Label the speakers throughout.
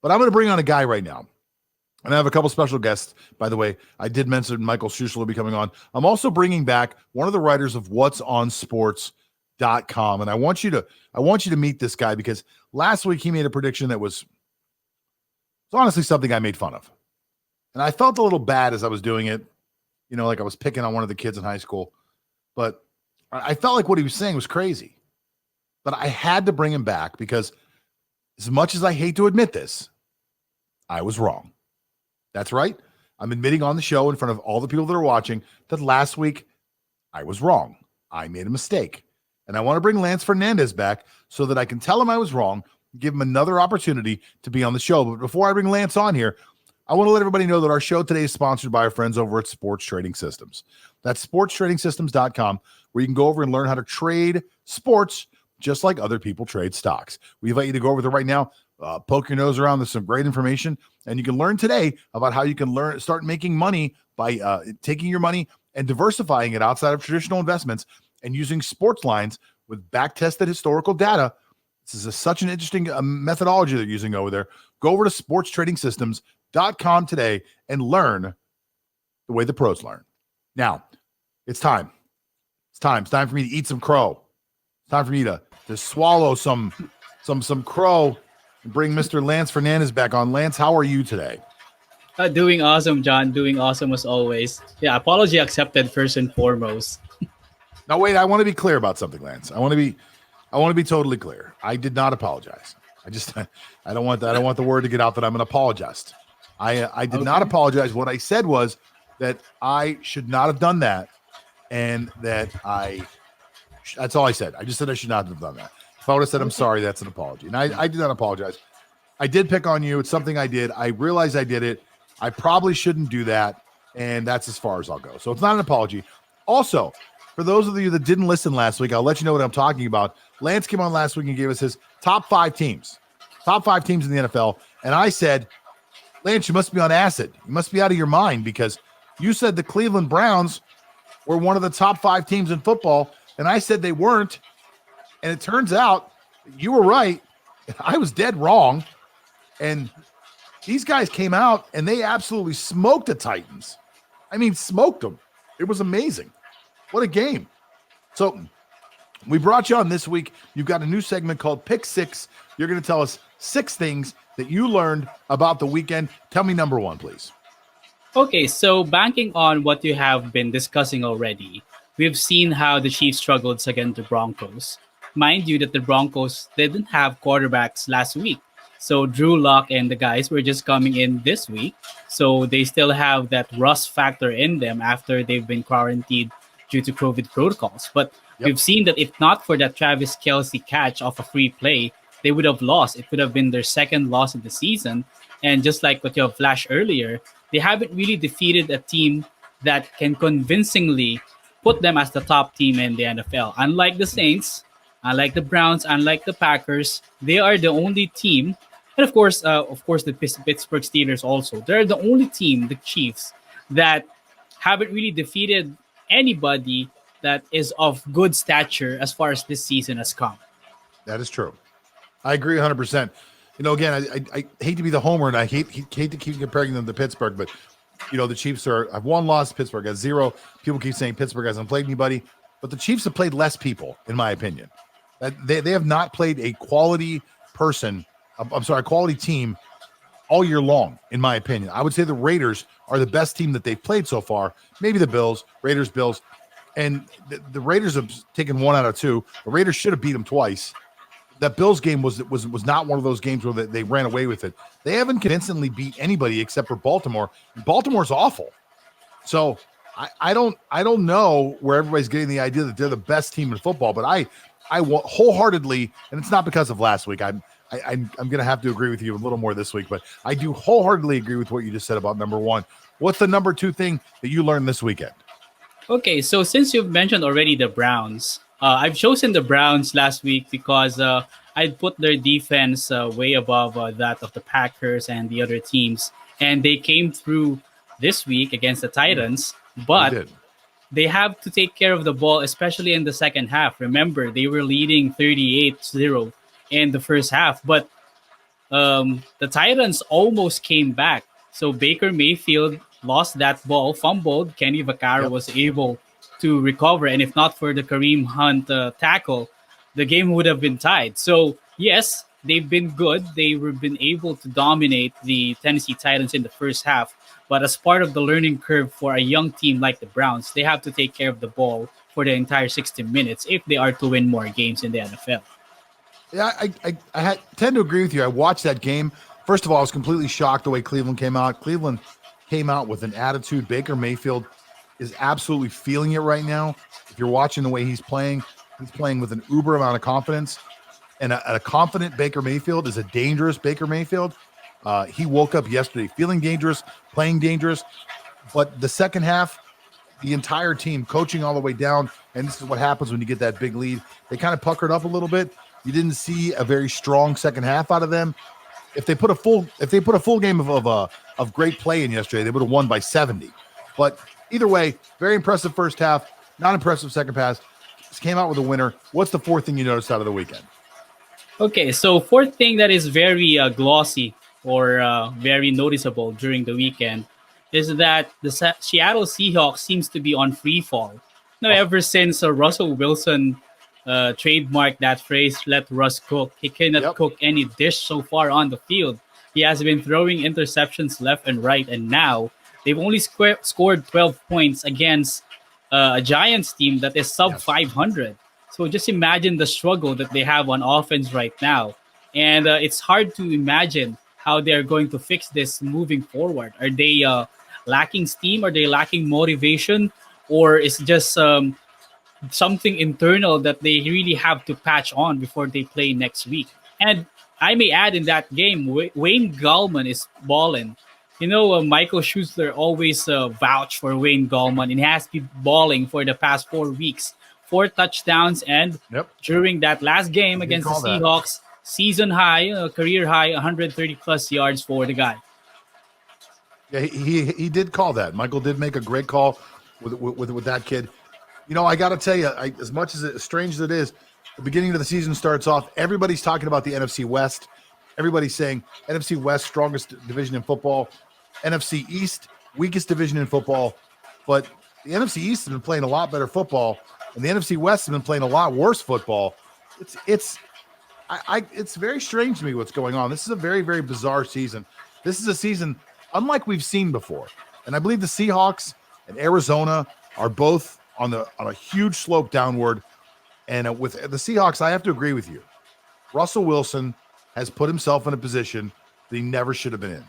Speaker 1: But I'm going to bring on a guy right now. And I have a couple special guests, by the way. I did mention Michael Schuschel will be coming on. I'm also bringing back one of the writers of whatsonsports.com. And I want you to meet this guy because last week he made a prediction that was honestly something I made fun of. And I felt a little bad as I was doing it, like I was picking on one of the kids in high school. But I felt like what he was saying was crazy. But I had to bring him back because as much as I hate to admit this, I was wrong. That's right. I'm admitting on the show in front of all the people that are watching that last week I was wrong. I made a mistake. And I want to bring Lance Fernandez back so that I can tell him I was wrong, give him another opportunity to be on the show. But before I bring Lance on here, I want to let everybody know that our show today is sponsored by our friends over at Sports Trading Systems. That's sportstradingsystems.com, where you can go over and learn how to trade sports just like other people trade stocks. We invite you to go over there right now. Poke your nose around. There's some great information, and you can learn today about how you can start making money by taking your money and diversifying it outside of traditional investments and using sports lines with back-tested historical data. This is such an interesting methodology they're using over there. Go over to sportstradingsystems.com today and learn the way the pros learn. Now, it's time. It's time for me to eat some crow. It's time for me to swallow some crow and bring Mr. Lance Fernandez back on. Lance, how are you today?
Speaker 2: Doing awesome, John. Doing awesome as always. Yeah, apology accepted first and foremost.
Speaker 1: Now, wait, I want to be clear about something, Lance. I want to be totally clear. I did not apologize. I don't want the word to get out that I'm an apologist. I did not apologize. What I said was that I should not have done that, and that that's all I said. I just said I should not have done that. If I would have said I'm sorry, that's an apology. And I did not apologize. I did pick on you. It's something I did. I realized I did it. I probably shouldn't do that, and that's as far as I'll go. So it's not an apology. Also, for those of you that didn't listen last week, I'll let you know what I'm talking about. Lance came on last week and gave us his top five teams in the NFL. And I said, Lance, you must be on acid. You must be out of your mind because you said the Cleveland Browns were one of the top 5 teams in football. And I said they weren't. And it turns out you were right. I was dead wrong. And these guys came out and they absolutely smoked the Titans. I mean, smoked them. It was amazing. What a game. So we brought you on this week. You've got a new segment called Pick Six. You're going to tell us 6 things that you learned about the weekend. Tell me number 1, please.
Speaker 2: Okay, so banking on what you have been discussing already, we've seen how the Chiefs struggled against the Broncos. Mind you that the Broncos didn't have quarterbacks last week. So Drew Lock and the guys were just coming in this week. So they still have that rust factor in them after they've been quarantined due to COVID protocols. But we've seen that if not for that Travis Kelce catch off a free play, they would have lost. It would have been their second loss of the season. And just like what you have flashed earlier, they haven't really defeated a team that can convincingly put them as the top team in the NFL. Unlike the Saints, unlike the Browns, unlike the Packers, they are the only team, and of course the Pittsburgh Steelers also. They're the only team, the Chiefs, that haven't really defeated anybody that is of good stature as far as this season has come.
Speaker 1: That is true. I agree 100%. Again, I hate to be the homer, and I hate to keep comparing them to Pittsburgh, but the Chiefs have 1 loss. Pittsburgh has 0. People keep saying Pittsburgh hasn't played anybody, but the Chiefs have played less people, in my opinion. They have not played a quality quality team all year long, in my opinion. I would say the Raiders are the best team that they've played so far. Maybe the Bills, Bills. And the Raiders have taken 1 out of 2. The Raiders should have beat them twice. That Bills game was not one of those games where they ran away with it. They haven't convincingly beat anybody except for Baltimore. Baltimore's awful. So I don't know where everybody's getting the idea that they're the best team in football, but I wholeheartedly, and it's not because of last week. I'm going to have to agree with you a little more this week, but I do wholeheartedly agree with what you just said about number 1. What's the number 2 thing that you learned this weekend?
Speaker 2: Okay, so since you've mentioned already the Browns, I've chosen the Browns last week because I'd put their defense way above that of the Packers and the other teams. And they came through this week against the Titans, but they have to take care of the ball, especially in the second half. Remember, they were leading 38-0 in the first half, but the Titans almost came back. So Baker Mayfield lost that ball, fumbled. Kenny Vaccaro
Speaker 1: Yep.
Speaker 2: was able to recover, and if not for the Kareem Hunt tackle, the game would have been tied. So yes, they've been good. They were been able to dominate the Tennessee Titans in the first half. But as part of the learning curve for a young team like the Browns, they have to take care of the ball for the entire 60 minutes if they are to win more games in the NFL.
Speaker 1: Yeah, tend to agree with you. I watched that game. First of all, I was completely shocked the way Cleveland came out. Cleveland came out with an attitude. Baker Mayfield is absolutely feeling it right now. If you're watching the way he's playing with an uber amount of confidence. And a confident Baker Mayfield is a dangerous Baker Mayfield. He woke up yesterday feeling dangerous, playing dangerous. But the second half, the entire team coaching all the way down, and this is what happens when you get that big lead. They kind of puckered up a little bit. You didn't see a very strong second half out of them. If they put a full game of great play in yesterday, they would have won by 70. But either way, very impressive first half, not impressive second pass. Just came out with a winner. What's the fourth thing you noticed out of the weekend?
Speaker 2: Okay, so fourth thing that is very glossy or very noticeable during the weekend is that the Seattle Seahawks seems to be on free fall. Now, ever since Russell Wilson trademarked that phrase, "Let Russ cook," he cannot cook any dish so far on the field. He has been throwing interceptions left and right, and now they've only scored 12 points against a Giants team that is sub 500. So just imagine the struggle that they have on offense right now. And it's hard to imagine how they're going to fix this moving forward. Are they lacking steam? Are they lacking motivation? Or is just something internal that they really have to patch on before they play next week? And I may add in that game, Wayne Gallman is balling. You know, Michael Schuster always vouch for Wayne Gallman, and he has been balling for the past 4 weeks. 4 touchdowns, and during that last game against the Seahawks, season high, career high, 130 plus yards for the guy.
Speaker 1: Yeah, he did call that. Michael did make a great call with that kid. You know, I got to tell you, as much as strange as it is, the beginning of the season starts off, everybody's talking about the NFC West. Everybody's saying NFC West, strongest division in football. NFC East, weakest division in football. But the NFC East has been playing a lot better football, and the NFC West has been playing a lot worse football. It's very strange to me what's going on. This is a very, very bizarre season. This is a season unlike we've seen before. And I believe the Seahawks and Arizona are both on a huge slope downward. And with the Seahawks, I have to agree with you. Russell Wilson has put himself in a position that he never should have been in.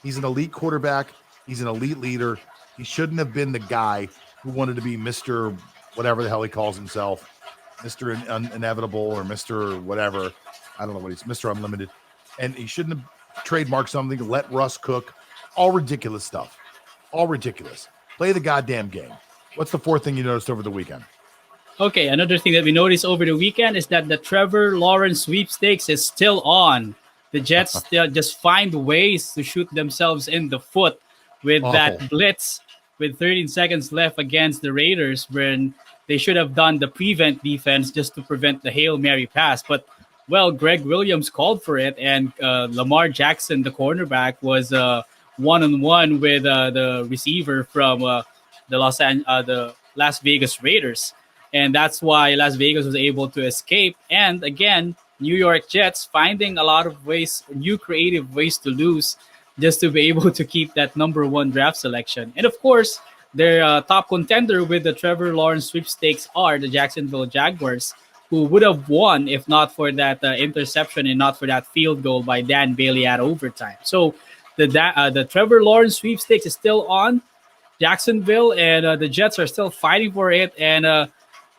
Speaker 1: He's an elite quarterback. He's an elite leader. He shouldn't have been the guy who wanted to be Mr. whatever the hell he calls himself, Mr. Inevitable or Mr. whatever. I don't know what he's, Mr. Unlimited. And he shouldn't have trademarked something, let Russ cook. All ridiculous stuff. All ridiculous. Play the goddamn game. What's the fourth thing you noticed over the weekend?
Speaker 2: Okay, another thing that we noticed over the weekend is that the Trevor Lawrence sweepstakes is still on. The Jets still just find ways to shoot themselves in the foot with that blitz with 13 seconds left against the Raiders, when they should have done the prevent defense just to prevent the Hail Mary pass. But, well, Greg Williams called for it, and Lamar Jackson, the cornerback, was one-on-one with the receiver from the Las Vegas Raiders. And that's why Las Vegas was able to escape. And again, New York Jets finding a lot of ways, new creative ways to lose just to be able to keep that number 1 draft selection. And of course, their top contender with the Trevor Lawrence sweepstakes are the Jacksonville Jaguars, who would have won if not for that interception and not for that field goal by Dan Bailey at overtime. So the Trevor Lawrence sweepstakes is still on. Jacksonville and the Jets are still fighting for it, and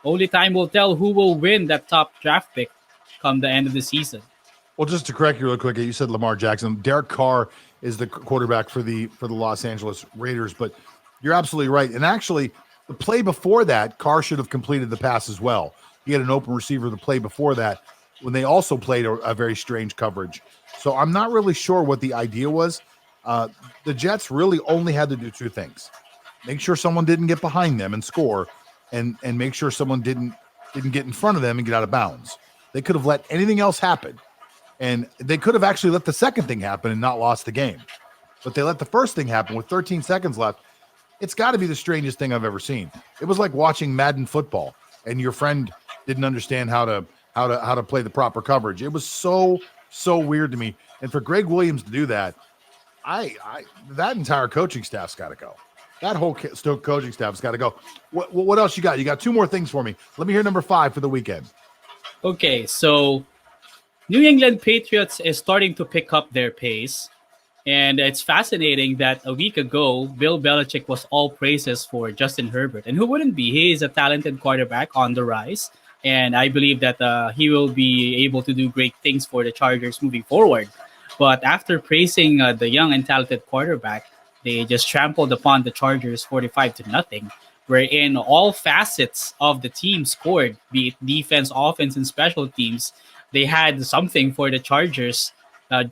Speaker 2: only time will tell who will win that top draft pick come the end of the season.
Speaker 1: Well, just to correct you real quick, you said Lamar Jackson. Derek Carr is the quarterback for the Los Angeles Raiders, but you're absolutely right. And actually, the play before that, Carr should have completed the pass as well. He had an open receiver the play before that when they also played a very strange coverage. So I'm not really sure what the idea was. The Jets really only had to do 2 things. Make sure someone didn't get behind them and score, and make sure someone didn't get in front of them and get out of bounds. They could have let anything else happen, And they could have actually let the second thing happen and not lost the game. But they let the first thing happen with 13 seconds left. It's got to be the strangest thing I've ever seen. It was like watching Madden football and your friend didn't understand how to play the proper coverage. It was so weird to me. And for Greg Williams to do that, that entire coaching staff's got to go. That whole coaching staff's got to go. What else you got? You got two more things for me. Let me hear number 5 for the weekend.
Speaker 2: Okay, so New England Patriots is starting to pick up their pace. And it's fascinating that a week ago, Bill Belichick was all praises for Justin Herbert. And who wouldn't be? He is a talented quarterback on the rise. And I believe that he will be able to do great things for the Chargers moving forward. But after praising the young and talented quarterback, they just trampled upon the Chargers 45-0, wherein all facets of the team scored, be it defense, offense, and special teams. They had something for the Chargers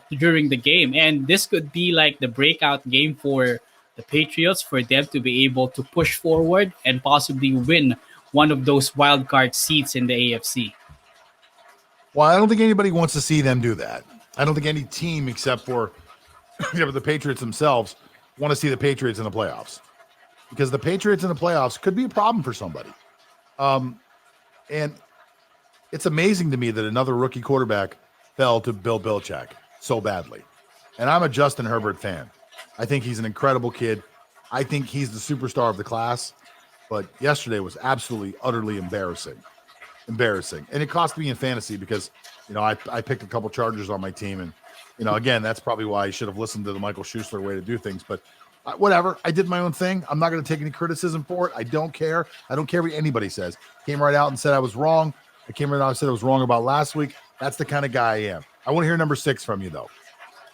Speaker 2: during the game. And this could be like the breakout game for the Patriots, for them to be able to push forward and possibly win one of those wild card seats in the AFC.
Speaker 1: Well, I don't think anybody wants to see them do that. I don't think any team except for the Patriots themselves want to see the Patriots in the playoffs, because the Patriots in the playoffs could be a problem for somebody. And it's amazing to me that another rookie quarterback fell to Bill Belichick so badly. And I'm a Justin Herbert fan. I think he's an incredible kid. I think he's the superstar of the class. But yesterday was absolutely, utterly embarrassing. And it cost me in fantasy because, I picked a couple Chargers on my team. And, again, that's probably why I should have listened to the Michael Schuster way to do things. But whatever. I did my own thing. I'm not going to take any criticism for it. I don't care. I don't care what anybody says. Came right out and said I was wrong. I came right out and said I was wrong about last week. That's the kind of guy I am. I want to hear number 6 from you, though.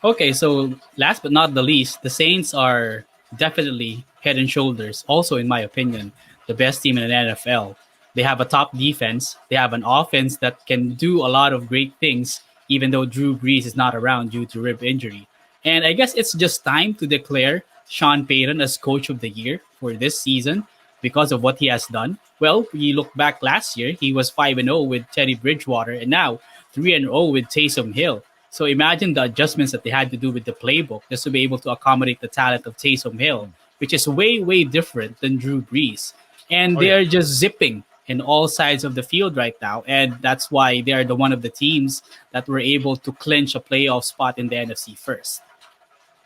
Speaker 2: Okay, so last but not the least, the Saints are definitely head and shoulders, also in my opinion, the best team in the NFL. They have a top defense. They have an offense that can do a lot of great things, even though Drew Brees is not around due to rib injury. And I guess it's just time to declare Sean Payton as Coach of the Year for this season because of what he has done. Well, we look back last year, he was 5-0 with Teddy Bridgewater, and now 3-0 with Taysom Hill. So imagine the adjustments that they had to do with the playbook just to be able to accommodate the talent of Taysom Hill, which is way, way different than Drew Brees. And they are just zipping in all sides of the field right now. And that's why they are one of the teams that were able to clinch a playoff spot in the NFC first.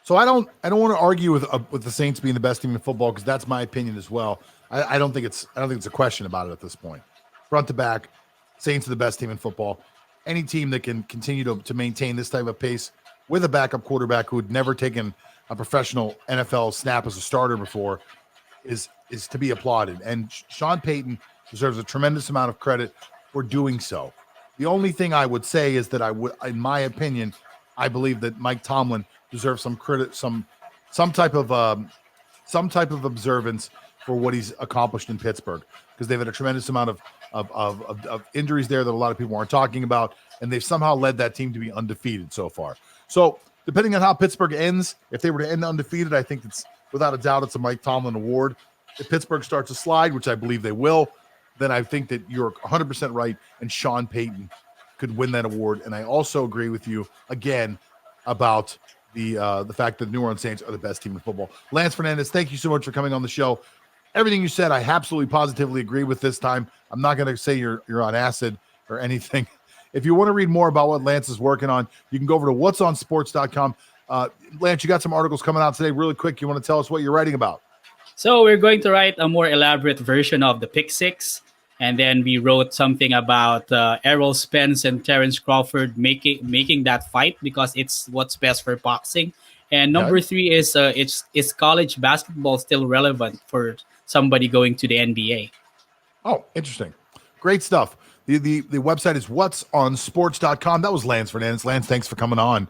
Speaker 1: So I don't want to argue with the Saints being the best team in football, because that's my opinion as well. I don't think it's a question about it at this point. Front to back, Saints are the best team in football. Any team that can continue to maintain this type of pace with a backup quarterback who had never taken a professional NFL snap as a starter before is to be applauded. And Sean Payton deserves a tremendous amount of credit for doing so. The only thing I would say is that in my opinion, I believe that Mike Tomlin deserves some credit, some type of observance for what he's accomplished in Pittsburgh, because they've had a tremendous amount of injuries there that a lot of people aren't talking about, and they've somehow led that team to be undefeated so far. So depending on how Pittsburgh ends, if they were to end undefeated, I think it's without a doubt it's a Mike Tomlin award. If Pittsburgh starts to slide, which I believe they will, then I think that you're 100% right, and Sean Payton could win that award. And I also agree with you again about the fact that the New Orleans Saints are the best team in football. Lance Fernandez, thank you so much for coming on the show. Everything you said, I absolutely positively agree with this time. I'm not going to say you're on acid or anything. If you want to read more about what Lance is working on, you can go over to whatsonsports.com. Lance, you got some articles coming out today really quick. You want to tell us what you're writing about?
Speaker 2: So we're going to write a more elaborate version of the Pick Six. And then we wrote something about Errol Spence and Terrence Crawford making that fight because it's what's best for boxing. And number 3 is is college basketball still relevant for somebody going to the NBA?
Speaker 1: Oh, interesting. Great stuff. The website is whatsonsports.com. That was Lance Fernandez. Lance, thanks for coming on.